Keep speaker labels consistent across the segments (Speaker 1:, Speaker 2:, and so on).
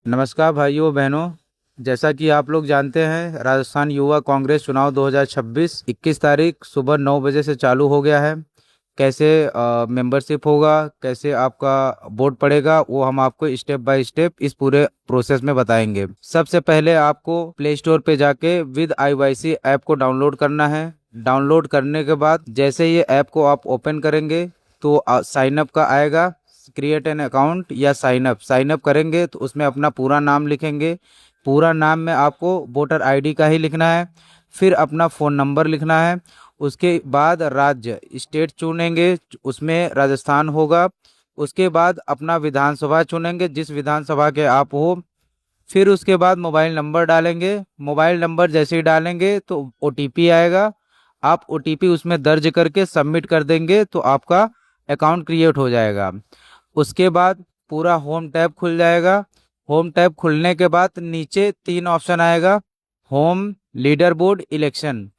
Speaker 1: नमस्कार भाइयों बहनों। जैसा कि आप लोग जानते हैं, राजस्थान युवा कांग्रेस चुनाव 2026 21 तारीख सुबह 9 बजे से चालू हो गया है। कैसे मेंबरशिप होगा, कैसे आपका वोट पड़ेगा, वो हम आपको स्टेप बाय स्टेप इस पूरे प्रोसेस में बताएंगे। सबसे पहले आपको प्ले स्टोर पे जाके विद आईवाईसी ऐप को डाउनलोड करना है। डाउनलोड करने के बाद जैसे ये ऐप को आप ओपन करेंगे तो साइन अप का आएगा, क्रिएट एन अकाउंट या साइन अप करेंगे तो उसमें अपना पूरा नाम लिखेंगे। पूरा नाम में आपको वोटर आईडी का ही लिखना है। फिर अपना फ़ोन नंबर लिखना है। उसके बाद राज्य स्टेट चुनेंगे, उसमें राजस्थान होगा। उसके बाद अपना विधानसभा चुनेंगे जिस विधानसभा के आप हो। फिर उसके बाद मोबाइल नंबर डालेंगे। मोबाइल नंबर जैसे ही डालेंगे तो ओटीपी आएगा। आप ओटीपी उसमें दर्ज करके सबमिट कर देंगे तो आपका अकाउंट क्रिएट हो जाएगा। उसके बाद पूरा होम टैब खुल जाएगा। होम टैब खुलने के बाद नीचे तीन ऑप्शन आएगा, होम, लीडर बोर्ड, इलेक्शन।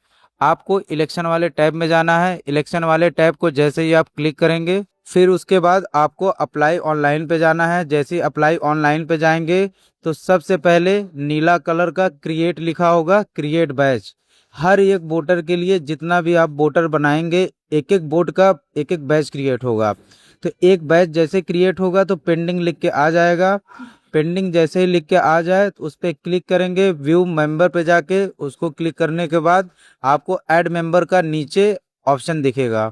Speaker 1: आपको इलेक्शन वाले टैब में जाना है। इलेक्शन वाले टैब को जैसे ही आप क्लिक करेंगे फिर उसके बाद आपको अप्लाई ऑनलाइन पे जाना है। जैसे ही अप्लाई ऑनलाइन पे जाएंगे तो सबसे पहले नीला कलर का क्रिएट लिखा होगा, क्रिएट बैच। हर एक वोटर के लिए जितना भी आप वोटर बनाएंगे एक एक वोट का एक एक बैच क्रिएट होगा। तो एक बैच जैसे क्रिएट होगा तो पेंडिंग लिख के आ जाएगा। पेंडिंग जैसे ही लिख के आ जाए तो उस पर क्लिक करेंगे। व्यू मेंबर पे जाके उसको क्लिक करने के बाद आपको ऐड मेंबर का नीचे ऑप्शन दिखेगा।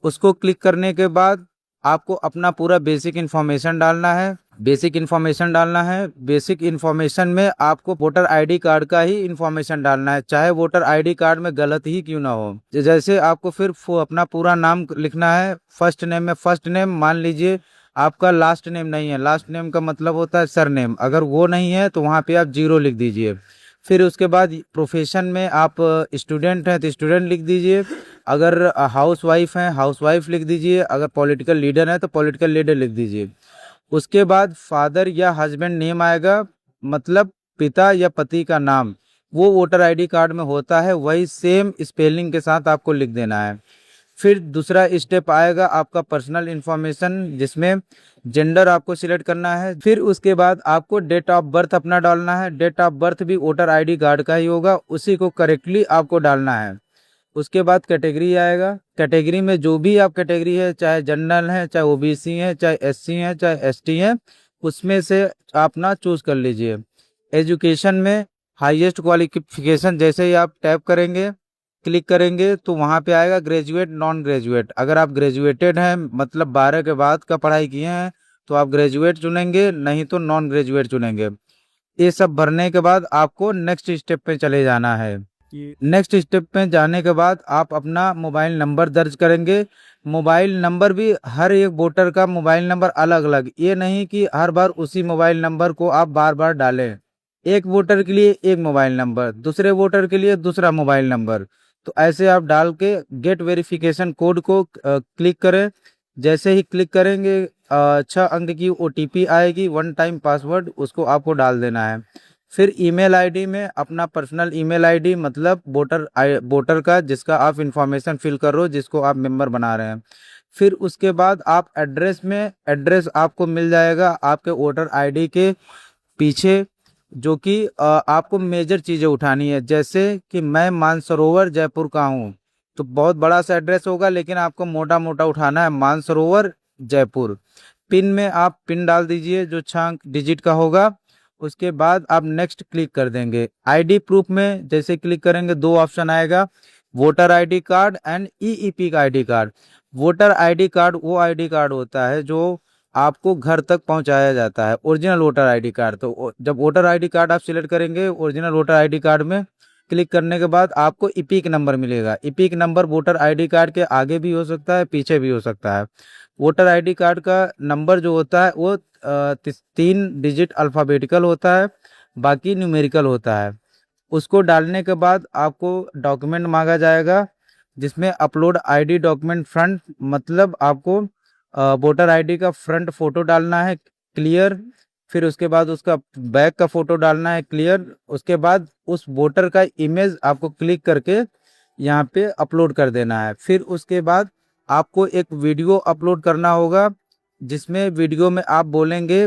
Speaker 1: उसको क्लिक करने के बाद आपको अपना पूरा बेसिक इन्फॉर्मेशन डालना है। बेसिक इन्फॉर्मेशन डालना है। बेसिक इन्फॉर्मेशन में आपको वोटर आईडी कार्ड का ही इन्फॉर्मेशन डालना है, चाहे वोटर आईडी कार्ड में गलत ही क्यों ना हो। जैसे आपको फिर अपना पूरा नाम लिखना है। फर्स्ट नेम में फर्स्ट नेम, मान लीजिए आपका लास्ट नेम नहीं है। लास्ट नेम का मतलब होता है सर नेम, अगर वो नहीं है तो वहाँ पे आप जीरो लिख दीजिए। फिर उसके बाद प्रोफेशन में आप स्टूडेंट हैं तो स्टूडेंट लिख दीजिए। अगर हाउस वाइफ हैं हाउस वाइफ लिख दीजिए। अगर पॉलिटिकल लीडर है तो पॉलिटिकल लीडर लिख दीजिए। उसके बाद फादर या हस्बैंड नेम आएगा, मतलब पिता या पति का नाम वो वोटर आईडी कार्ड में होता है, वही सेम स्पेलिंग के साथ आपको लिख देना है। फिर दूसरा स्टेप आएगा आपका पर्सनल इंफॉर्मेशन, जिसमें जेंडर आपको सिलेक्ट करना है। फिर उसके बाद आपको डेट ऑफ बर्थ अपना डालना है। डेट ऑफ बर्थ भी वोटर आईडी कार्ड का ही होगा, उसी को करेक्टली आपको डालना है। उसके बाद कैटेगरी आएगा। कैटेगरी में जो भी आप कैटेगरी है, चाहे जनरल है, चाहे ओबीसी है, चाहे एससी है, चाहे एसटी है, उसमें से आप ना चूज कर लीजिए। एजुकेशन में हाईएस्ट क्वालिफिकेशन जैसे ही आप टैप करेंगे, क्लिक करेंगे तो वहाँ पे आएगा ग्रेजुएट, नॉन ग्रेजुएट। अगर आप ग्रेजुएटेड हैं मतलब 12 के बाद का पढ़ाई किए हैं तो आप ग्रेजुएट चुनेंगे, नहीं तो नॉन ग्रेजुएट चुनेंगे। ये सब भरने के बाद आपको नेक्स्ट स्टेप पे चले जाना है। नेक्स्ट स्टेप पे जाने के बाद आप अपना मोबाइल नंबर दर्ज करेंगे। मोबाइल नंबर भी हर एक वोटर का मोबाइल नंबर अलग अलग, ये नहीं कि हर बार उसी मोबाइल नंबर को आप बार बार डालें। एक वोटर के लिए एक मोबाइल नंबर, दूसरे वोटर के लिए दूसरा मोबाइल नंबर। तो ऐसे आप डाल के गेट वेरिफिकेशन कोड को क्लिक करें। जैसे ही क्लिक करेंगे 6 अंक की ओटीपी आएगी, वन टाइम पासवर्ड, उसको आपको डाल देना है। फिर ईमेल आईडी में अपना पर्सनल ईमेल आईडी, मतलब वोटर का जिसका आप इंफॉर्मेशन फिल कर रहे हो, जिसको आप मेंबर बना रहे हैं। फिर उसके बाद आप एड्रेस में एड्रेस आपको मिल जाएगा आपके वोटर आईडी के पीछे, जो कि आपको मेजर चीज़ें उठानी है। जैसे कि मैं मानसरोवर जयपुर का हूँ तो बहुत बड़ा सा एड्रेस होगा, लेकिन आपको मोटा मोटा उठाना है मानसरोवर जयपुर। पिन में आप पिन डाल दीजिए जो 6 डिजिट का होगा। उसके बाद आप नेक्स्ट क्लिक कर देंगे। आईडी प्रूफ में जैसे क्लिक करेंगे दो ऑप्शन आएगा, voter ID card and EEP का ID card. Voter ID card वो आईडी कार्ड होता है जो आपको घर तक पहुंचाया जाता है, ओरिजिनल वोटर आईडी कार्ड। तो जब वोटर आईडी कार्ड आप सिलेक्ट करेंगे, ओरिजिनल वोटर आईडी कार्ड में क्लिक करने के बाद आपको इपिक नंबर मिलेगा। EPIC number voter ID card के आगे भी हो सकता है, पीछे भी हो सकता है। वोटर आईडी कार्ड का नंबर जो होता है वो 3 डिजिट अल्फ़ाबेटिकल होता है, बाकी न्यूमेरिकल होता है। उसको डालने के बाद आपको डॉक्यूमेंट मांगा जाएगा, जिसमें अपलोड आईडी डॉक्यूमेंट फ्रंट, मतलब आपको वोटर आईडी का फ्रंट फोटो डालना है, क्लियर। फिर उसके बाद उसका बैक का फोटो डालना है, क्लियर। उसके बाद उस वोटर का इमेज आपको क्लिक करके यहाँ पे अपलोड कर देना है। फिर उसके बाद आपको एक वीडियो अपलोड करना होगा, जिसमें वीडियो में आप बोलेंगे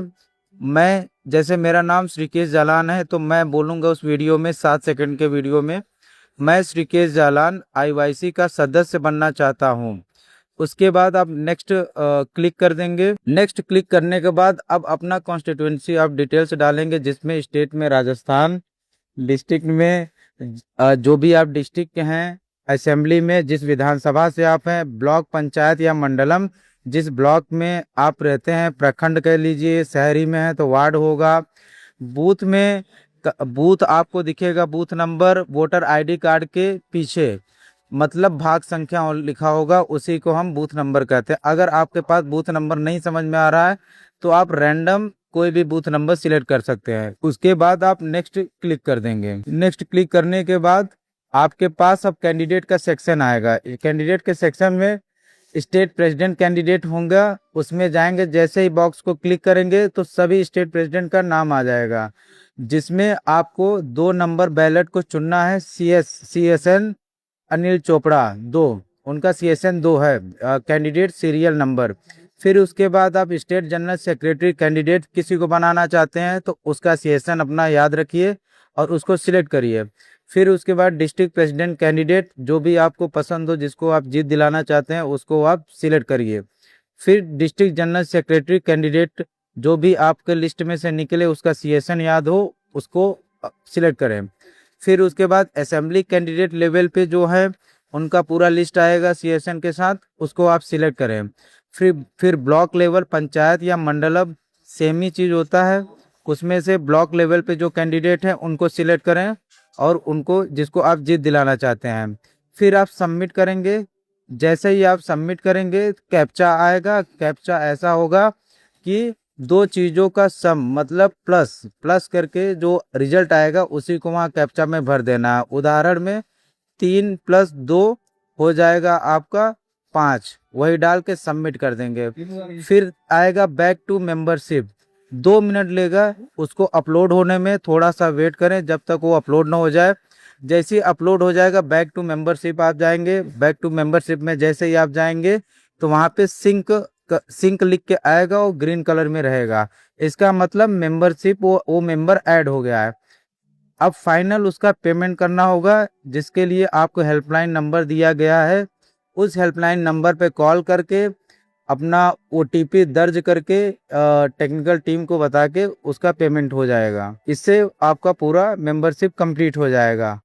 Speaker 1: मैं जैसे मेरा नाम श्रीकेश जालान है, तो मैं बोलूँगा उस वीडियो में 7 सेकंड के वीडियो में, मैं श्रीकेश जालान आईवाईसी का सदस्य बनना चाहता हूँ। उसके बाद आप नेक्स्ट क्लिक कर देंगे। नेक्स्ट क्लिक करने के बाद अब अपना कॉन्स्टिट्यूंसी आप डिटेल्स डालेंगे, जिसमें स्टेट में राजस्थान, डिस्ट्रिक्ट में जो भी आप डिस्ट्रिक्ट के हैं, असेंबली में जिस विधानसभा से आप हैं, ब्लॉक पंचायत या मंडलम जिस ब्लॉक में आप रहते हैं, प्रखंड कह लीजिए, शहरी में है तो वार्ड होगा, बूथ में बूथ आपको दिखेगा, booth number voter ID card के पीछे मतलब भाग संख्या और लिखा होगा, उसी को हम बूथ नंबर कहते हैं। अगर आपके पास बूथ नंबर नहीं समझ में आ रहा है तो आप रैंडम कोई भी बूथ नंबर सिलेक्ट कर सकते हैं। उसके बाद आप नेक्स्ट क्लिक कर देंगे। नेक्स्ट क्लिक करने के बाद आपके पास अब कैंडिडेट का सेक्शन आएगा। कैंडिडेट के सेक्शन में स्टेट प्रेसिडेंट कैंडिडेट होंगे, उसमें जाएंगे, जैसे ही बॉक्स को क्लिक करेंगे तो सभी स्टेट प्रेसिडेंट का नाम आ जाएगा, जिसमें आपको 2 नंबर बैलेट को चुनना है। CSN अनिल चोपड़ा 2, उनका CSN 2 है कैंडिडेट सीरियल नंबर। फिर उसके बाद आप स्टेट जनरल सेक्रेटरी कैंडिडेट किसी को बनाना चाहते हैं तो उसका CSN अपना याद रखिए और उसको सिलेक्ट करिए। फिर उसके बाद डिस्ट्रिक्ट प्रेसिडेंट कैंडिडेट जो भी आपको पसंद हो, जिसको आप जीत दिलाना चाहते हैं, उसको आप सिलेक्ट करिए। फिर डिस्ट्रिक्ट जनरल सेक्रेटरी कैंडिडेट जो भी आपके लिस्ट में से निकले, उसका CSN याद हो, उसको सिलेक्ट करें। फिर उसके बाद असेंबली कैंडिडेट लेवल पे जो है उनका पूरा लिस्ट आएगा CSN के साथ, उसको आप सिलेक्ट करें। फिर ब्लॉक लेवल पंचायत या मंडलम सेम ही चीज़ होता है, उसमें से ब्लॉक लेवल पे जो कैंडिडेट हैं उनको सिलेक्ट करें और उनको जिसको आप जीत दिलाना चाहते हैं। फिर आप सबमिट करेंगे। जैसे ही आप सबमिट करेंगे कैप्चा आएगा। कैप्चा ऐसा होगा कि 2 चीज़ों का सम मतलब प्लस प्लस करके जो रिजल्ट आएगा उसी को वहाँ कैप्चा में भर देना है। उदाहरण में 3 + 2 हो जाएगा आपका 5, वही डाल के सबमिट कर देंगे। फिर आएगा बैक टू मेंबरशिप, 2 मिनट लेगा उसको अपलोड होने में, थोड़ा सा वेट करें जब तक वो अपलोड ना हो जाए। जैसे ही अपलोड हो जाएगा बैक टू मेंबरशिप आप जाएंगे। बैक टू मेंबरशिप में जैसे ही आप जाएंगे तो वहाँ पे सिंक लिख के आएगा, वो ग्रीन कलर में रहेगा। इसका मतलब मेंबरशिप वो मेंबर ऐड हो गया है। अब फाइनल उसका पेमेंट करना होगा, जिसके लिए आपको हेल्पलाइन नंबर दिया गया है। उस हेल्पलाइन नंबर पे कॉल करके अपना OTP दर्ज करके टेक्निकल टीम को बता के उसका पेमेंट हो जाएगा। इससे आपका पूरा मेंबरशिप कंप्लीट हो जाएगा।